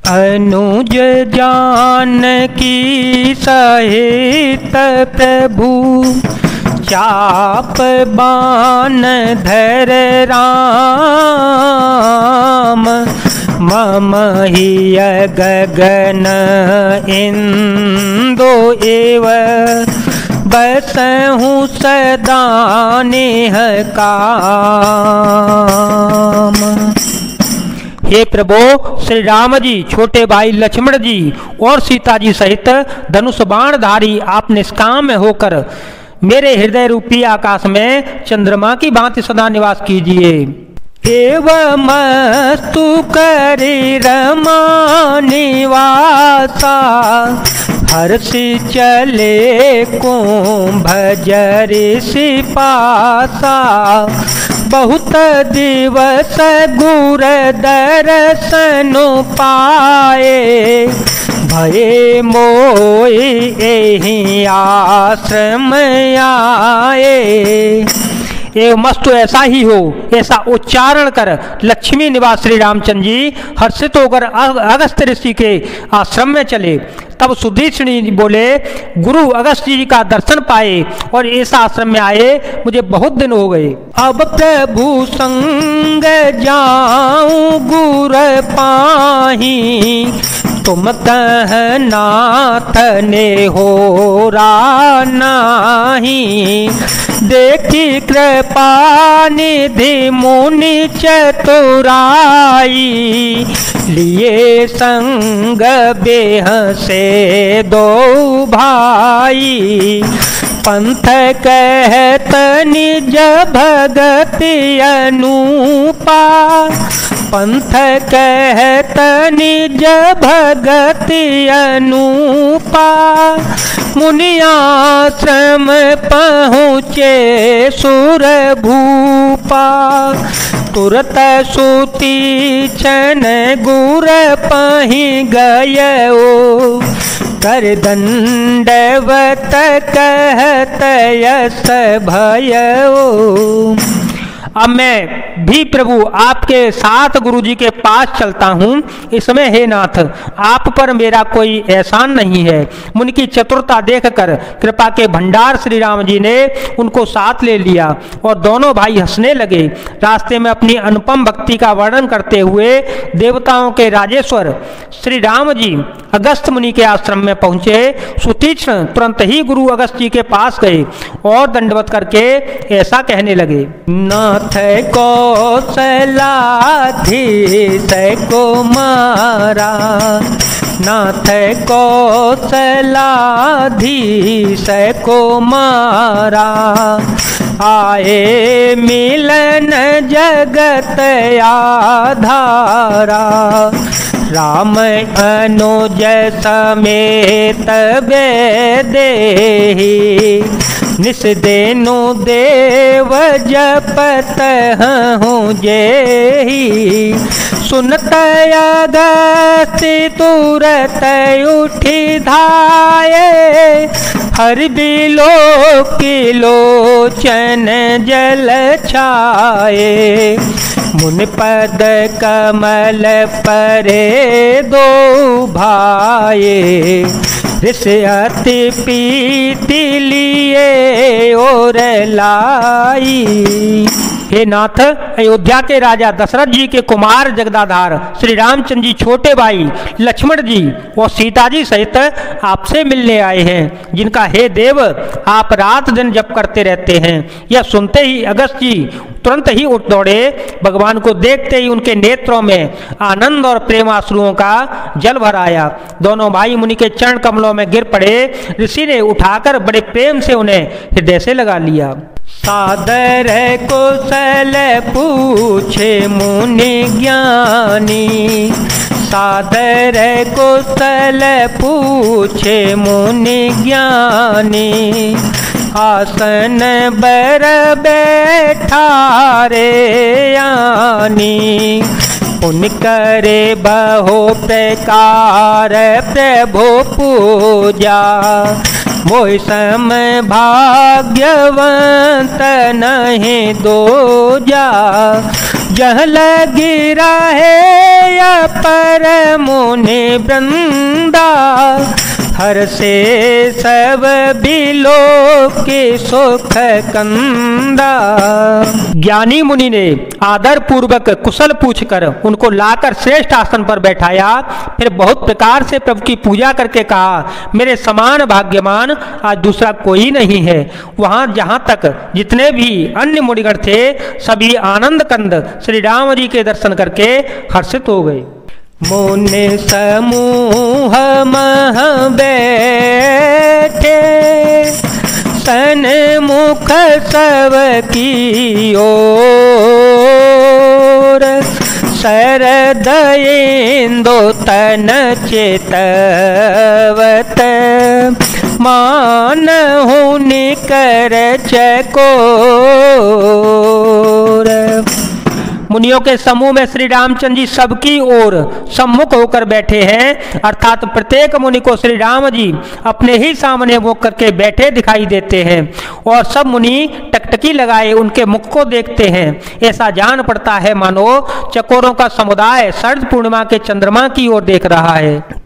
अनुज जानकी सहित प्रभु चाप बाण धर राम। मम हिय गगन इंदो एव बसहूँ सदा नेह काम। हे प्रभु, श्री राम जी, छोटे भाई लक्ष्मण जी और सीता जी सहित धनुष बाणधारी आप निष्काम होकर मेरे हृदय रूपी आकाश में चंद्रमा की भांति सदा निवास कीजिए। एवमस्तु करि रमा निवासा हर्षि चले कुंभ ऋषि पासा। बहुत दिवस गुर दर्शन पाए भये मोहि एहि आश्रम आए। एवं मस्तु ऐसा ही हो, ऐसा उच्चारण कर लक्ष्मी निवास श्री रामचंद्र जी हर्षित होकर अगस्त्य ऋषि के आश्रम में चले। तब सुधीक्षणी बोले, गुरु अगस्त्य जी का दर्शन पाए और ऐसा आश्रम में आए, मुझे बहुत दिन हो गए। अब प्रभु संग जाऊं गुर पाही तुम कह नाथ ने हो नाही। देखी कृपा निधि मुनि चतुराई लिए संग बेह से दो भाई। पंथ कहत निज भगति अनूपा पंथ कहत निज भगति अनूपा। मुनियाश्रम पहुँचे सुर भूपा तुरत सूती छन गुर पहि गयो कर दंडवत कहत यस भयो। अब मैं भी प्रभु आपके साथ गुरु जी के पास चलता हूँ। इस समय हे नाथ, आप पर मेरा कोई एहसान नहीं है। मुनि की चतुरता देखकर कृपा के भंडार श्री राम जी ने उनको साथ ले लिया और दोनों भाई हंसने लगे। रास्ते में अपनी अनुपम भक्ति का वर्णन करते हुए देवताओं के राजेश्वर श्री राम जी अगस्त मुनि के आश्रम में पहुँचे। सुतीक्ष्ण तुरंत ही गुरु अगस्त जी के पास गए और दंडवत करके ऐसा कहने लगे, नाथ कौशलाधीश कुमारा नाथ कौशलाधीश कुमारा। आए मिलन जगत आधारा राम अनुज समेत बेदेहि। निस देनु देव जपत हूँ जेहि। सुनत अगस्त्य तुरत उठी धाये। हर बिलो किलोचन जल छाए। मुनि पद कमल परे दो भाये। ऋष अति पीति लिए और लाई। हे नाथ, अयोध्या के राजा दशरथ जी के कुमार जगदाधार श्री रामचंद्र जी छोटे भाई लक्ष्मण जी और सीता जी सहित आपसे मिलने आए हैं, जिनका हे देव आप रात दिन जप करते रहते हैं। यह सुनते ही अगस्त जी तुरंत ही उठ दौड़े। भगवान को देखते ही उनके नेत्रों में आनंद और प्रेमाश्रुओं का जल भर आया। दोनों भाई मुनि के चरण कमलों में गिर पड़े। ऋषि ने उठाकर बड़े प्रेम से उन्हें हृदय से लगा लिया। सादर कुशल पूछे मुनि ज्ञानी। सादर कुशल पूछे मुनि ज्ञानी। आसन बर बैठा रे आनी। पुण्य करे बहु प्रकार प्रभु पूजा। मोहि सम भाग्यवंत नहीं दोजा। जह लगी रहे या पर मुनि वृंदा, हर से सब बिलो के सुख कंदा। ज्ञानी मुनि ने आदर पूर्वक कुशल पूछकर उनको लाकर श्रेष्ठ आसन पर बैठाया। फिर बहुत प्रकार से प्रभु की पूजा करके कहा, मेरे समान भाग्यमान आज दूसरा कोई नहीं है। वहां जहां तक जितने भी अन्य मुनिगण थे सभी आनंद कंद श्री राम जी के दर्शन करके हर्षित हो गए। मुनि समूह मह बैठे, सन्मुख सब की ओर, शरद इंदु तन चेतवत, मानहु निकर चकोर। मुनियों के समूह में श्री रामचंद्र जी सबकी ओर सम्मुख होकर बैठे हैं, अर्थात प्रत्येक मुनि को श्री राम जी अपने ही सामने मुख करके बैठे दिखाई देते हैं और सब मुनि टकटकी लगाए उनके मुख को देखते हैं। ऐसा जान पड़ता है मानो चकोरों का समुदाय शरद पूर्णिमा के चंद्रमा की ओर देख रहा है।